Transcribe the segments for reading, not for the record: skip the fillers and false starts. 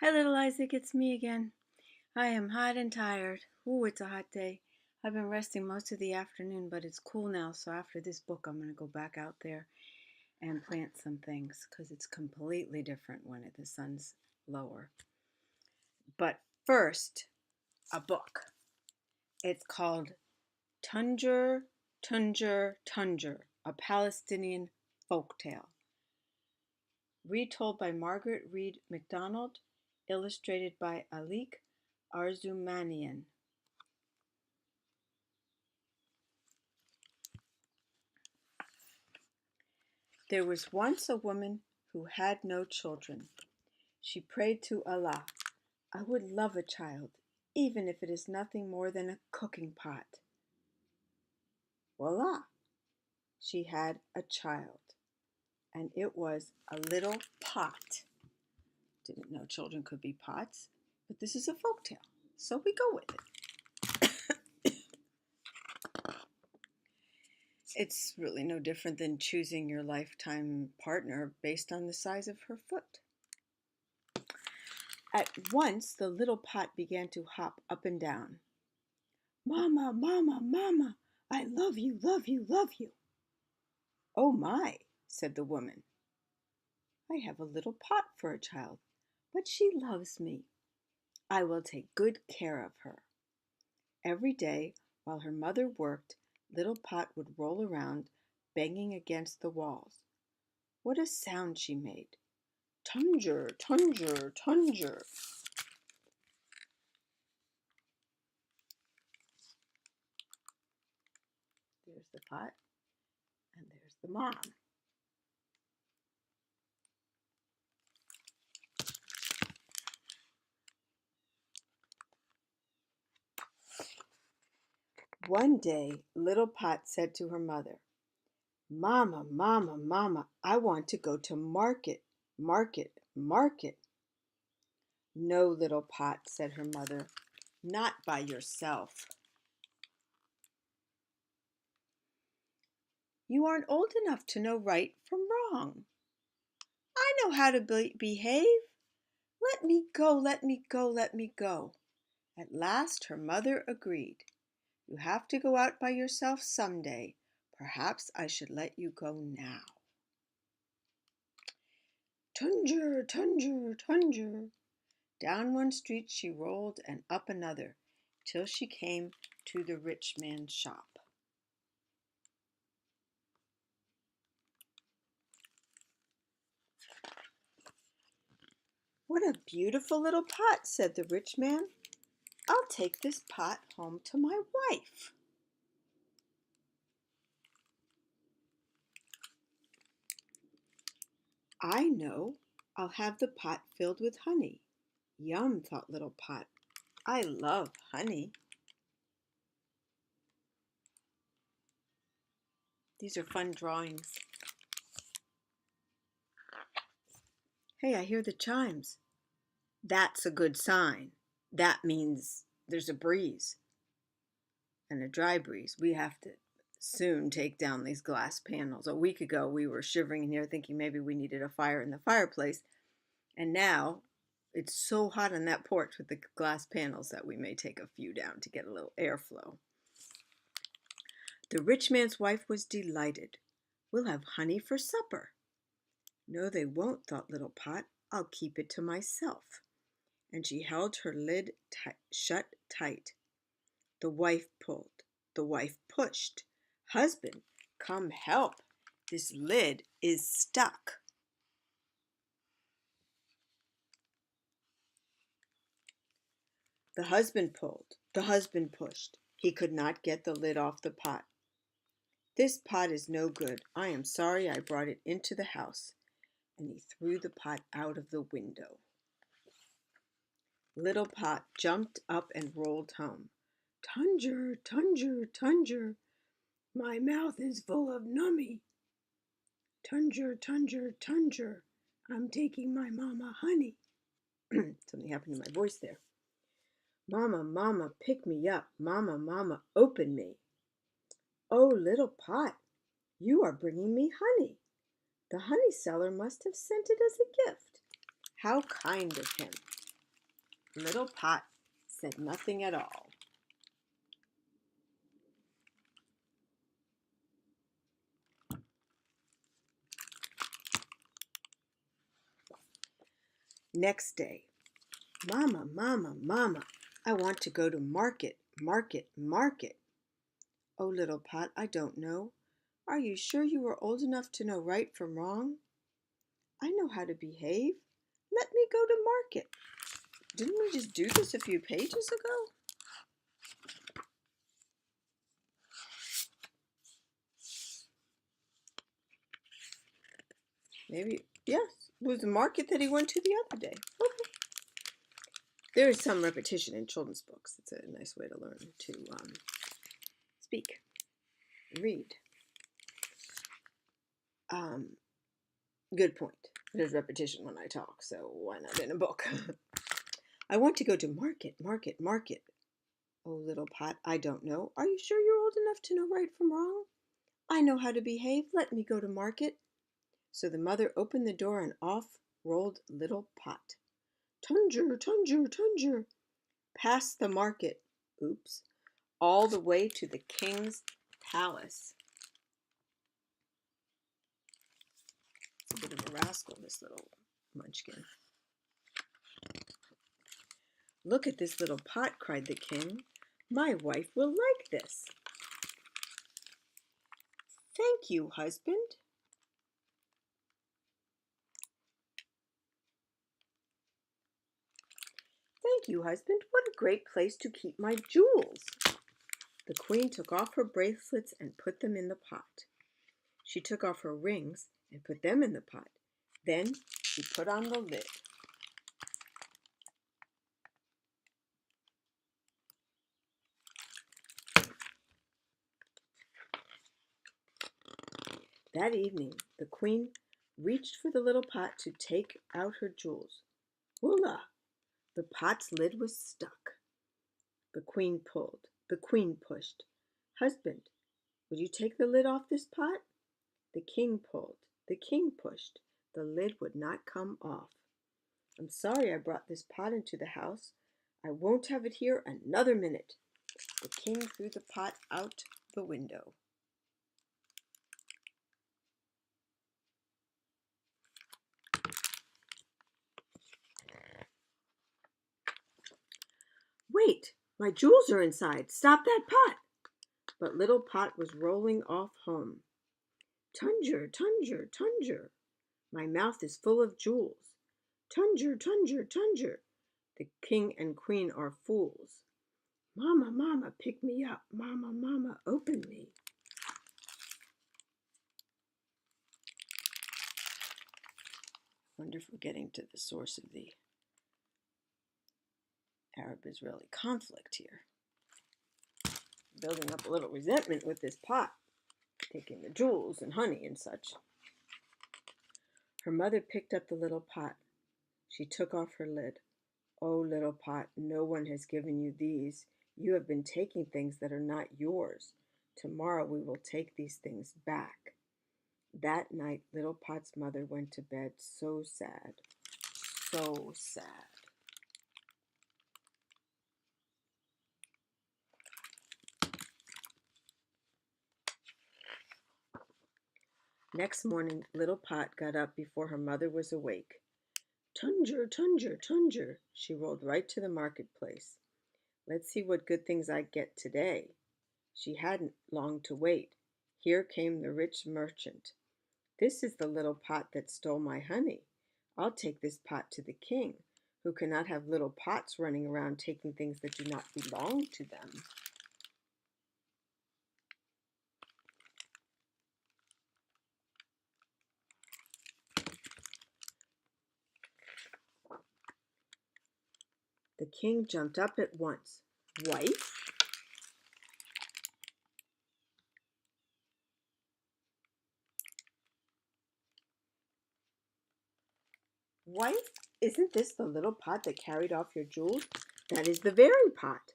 Hi, little Isaac, it's me again. I am hot and tired. Ooh, it's a hot day. I've been resting most of the afternoon, but it's cool now, so after this book, I'm going to go back out there and plant some things because it's completely different when the sun's lower. But first, a book. It's called Tunjur, Tunjur, Tunjur, a Palestinian Folktale. Retold by Margaret Read MacDonald, illustrated by Alik Arzumanian. There was once a woman who had no children. She prayed to Allah, "I would love a child, even if it is nothing more than a cooking pot." Voila! She had a child, and it was a little pot. Didn't know children could be pots, but this is a folk tale, so we go with it. It's really no different than choosing your lifetime partner based on the size of her foot. At once the little pot began to hop up and down. "Mama, mama, mama, I love you, love you, love you." "Oh my," said the woman. "I have a little pot for a child, but she loves me. I will take good care of her." Every day, while her mother worked, little pot would roll around, banging against the walls. What a sound she made! Tunjur, tunjur, tunjur. There's the pot, and there's the mom. One day, little pot said to her mother, "Mama, mama, mama, I want to go to market, market, market." "No, little pot," said her mother, "not by yourself. You aren't old enough to know right from wrong." "I know how to behave. Let me go, let me go, let me go." At last her mother agreed. "You have to go out by yourself someday. Perhaps I should let you go now." Tunjur, tunjur, tunjur. Down one street she rolled and up another, till she came to the rich man's shop. "What a beautiful little pot," said the rich man. "I'll take this pot home to my wife." "I know. I'll have the pot filled with honey." Yum, thought little pot. I love honey. These are fun drawings. Hey, I hear the chimes. That's a good sign. That means there's a breeze, and a dry breeze. We have to soon take down these glass panels. A week ago, we were shivering in here thinking maybe we needed a fire in the fireplace. And now it's so hot on that porch with the glass panels that we may take a few down to get a little airflow. The rich man's wife was delighted. "We'll have honey for supper." "No, they won't," thought little pot. "I'll keep it to myself." And she held her lid shut tight. The wife pulled. The wife pushed. "Husband, come help. This lid is stuck." The husband pulled. The husband pushed. He could not get the lid off the pot. "This pot is no good. I am sorry I brought it into the house." And he threw the pot out of the window. Little pot jumped up and rolled home. "Tunjur, tunjur, tunjur. My mouth is full of nummy. Tunjur, tunjur, tunjur. I'm taking my mama honey." Something happened to my voice there. "Mama, mama, pick me up. Mama, mama, open me." "Oh, little pot, you are bringing me honey. The honey seller must have sent it as a gift. How kind of him." Little Pot said nothing at all. Next day, Mama, Mama, Mama, I want to go to market, market, market. Oh, Little Pot, I don't know. Are you sure you are old enough to know right from wrong? I know how to behave. Let me go to market. Didn't we just do this a few pages ago? Maybe, yes, it was the market that he went to the other day. Okay. There is some repetition in children's books. It's a nice way to learn to speak, read. Good point. There's repetition when I talk, so why not in a book? I want to go to market, market, market. Oh, Little Pot, I don't know. Are you sure you're old enough to know right from wrong? I know how to behave. Let me go to market. So the mother opened the door and off rolled Little Pot. Tunjur, Tunjur, Tunjur. Past the market. Oops. All the way to the king's palace. It's a bit of a rascal, this little munchkin. Look at this little pot, cried the king. My wife will like this. Thank you, husband. Thank you, husband. What a great place to keep my jewels. The queen took off her bracelets and put them in the pot. She took off her rings and put them in the pot. Then she put on the lid. That evening, the queen reached for the little pot to take out her jewels. Voila! The pot's lid was stuck. The queen pulled. The queen pushed. Husband, would you take the lid off this pot? The king pulled. The king pushed. The lid would not come off. I'm sorry I brought this pot into the house. I won't have it here another minute. The king threw the pot out the window. Wait, my jewels are inside. Stop that pot. But Little Pot was rolling off home. Tunjur, Tunjur, Tunjur. My mouth is full of jewels. Tunjur, Tunjur, Tunjur. The king and queen are fools. Mama, Mama, pick me up. Mama, Mama, open me. Wonder if we're getting to the source of the Arab-Israeli conflict here. Building up a little resentment with this pot, taking the jewels and honey and such. Her mother picked up the little pot. She took off her lid. Oh, Little Pot, no one has given you these. You have been taking things that are not yours. Tomorrow we will take these things back. That night, Little Pot's mother went to bed so sad, so sad. Next morning, Little Pot got up before her mother was awake. Tunjur, Tunjur, Tunjur. She rolled right to the marketplace. Let's see what good things I get today. She hadn't long to wait. Here came the rich merchant. This is the little pot that stole my honey. I'll take this pot to the king, who cannot have little pots running around taking things that do not belong to them. The king jumped up at once. Wife? Wife, isn't this the little pot that carried off your jewels? That is the very pot.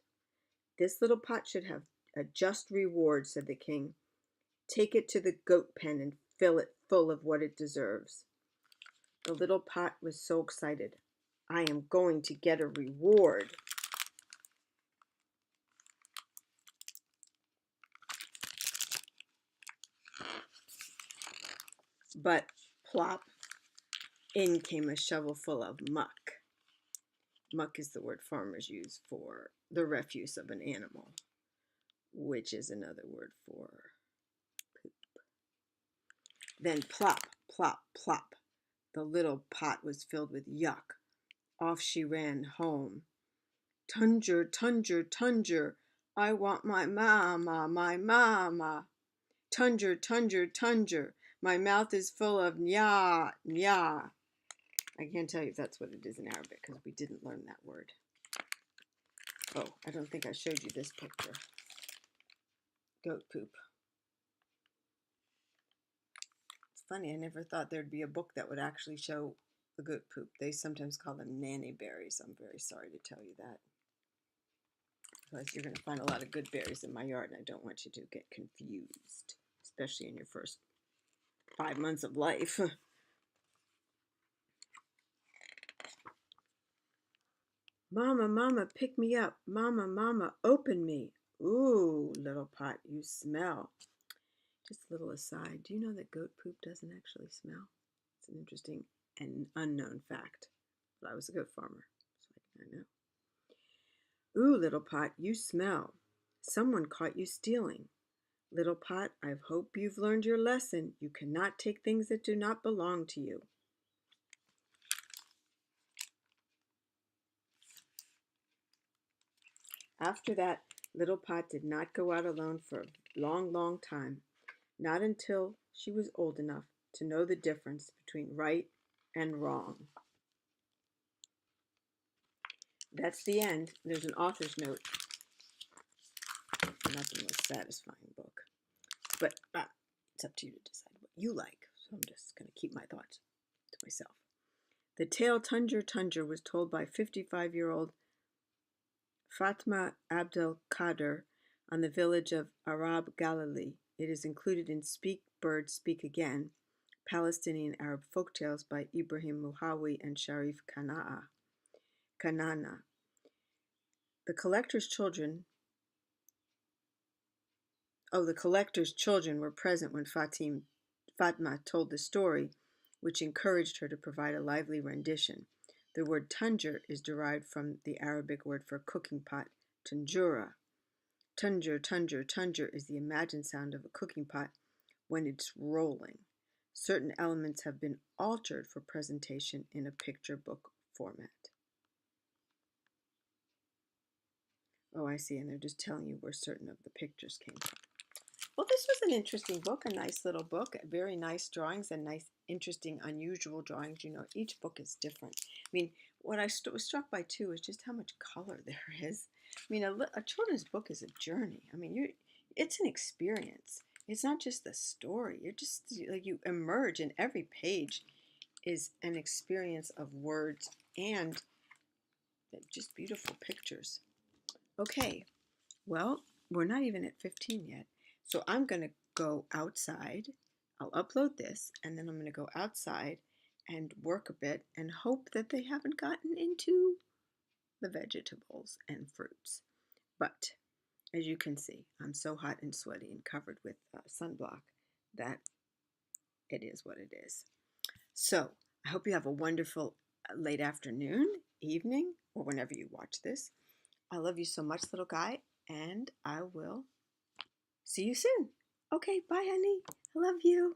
This little pot should have a just reward, said the king. Take it to the goat pen and fill it full of what it deserves. The little pot was so excited. I am going to get a reward. But plop, in came a shovel full of muck. Muck is the word farmers use for the refuse of an animal, which is another word for poop. Then plop, plop, plop. The little pot was filled with yuck. Off she ran home. Tunjur, Tunjur, Tunjur, I want my mama, my mama. Tunjur, Tunjur, Tunjur, my mouth is full of nya, nya. I can't tell you if that's what it is in Arabic because we didn't learn that word. Oh, I don't think I showed you this picture. Goat poop. It's funny, I never thought there'd be a book that would actually show the goat poop. They sometimes call them nanny berries. I'm very sorry to tell you that. Otherwise, you're going to find a lot of good berries in my yard, and I don't want you to get confused, especially in your first 5 months of life. Mama, mama, pick me up. Mama, mama, open me. Ooh, little pot, you smell. Just a little aside, do you know that goat poop doesn't actually smell? It's an interesting and unknown fact. But I was a goat farmer, so I know. Ooh, little pot, you smell. Someone caught you stealing. Little pot, I hope you've learned your lesson. You cannot take things that do not belong to you. After that, little pot did not go out alone for a long, long time. Not until she was old enough to know the difference between right and wrong. That's the end. There's an author's note. Not the most satisfying book. But it's up to you to decide what you like. So I'm just going to keep my thoughts to myself. The tale Tunjur Tunjur was told by 55-year-old Fatma Abdel Kader on the village of Arab Galilee. It is included in Speak Bird Speak Again, Palestinian Arab Folktales by Ibrahim Muhawi and Sharif Kanana. The collector's children were present when Fatma told the story, which encouraged her to provide a lively rendition. The word tunjur is derived from the Arabic word for cooking pot, tunjura. Tunjur, tunjur, tunjur is the imagined sound of a cooking pot when it's rolling. Certain elements have been altered for presentation in a picture book format. Oh, I see, and they're just telling you where certain of the pictures came from. Well, this was an interesting book, a nice little book, very nice drawings and nice, interesting, unusual drawings. You know, each book is different. I mean, what I was struck by, too, is just how much color there is. I mean, a children's book is a journey. I mean, it's an experience. It's not just the story. You're just, like, you emerge, and every page is an experience of words and just beautiful pictures. Okay, well, we're not even at 15 yet. So I'm going to go outside. I'll upload this, and then I'm going to go outside and work a bit and hope that they haven't gotten into the vegetables and fruits. But as you can see, I'm so hot and sweaty and covered with sunblock that it is what it is. So I hope you have a wonderful late afternoon, evening, or whenever you watch this. I love you so much, little guy, and I will see you soon. Okay, bye, honey. I love you.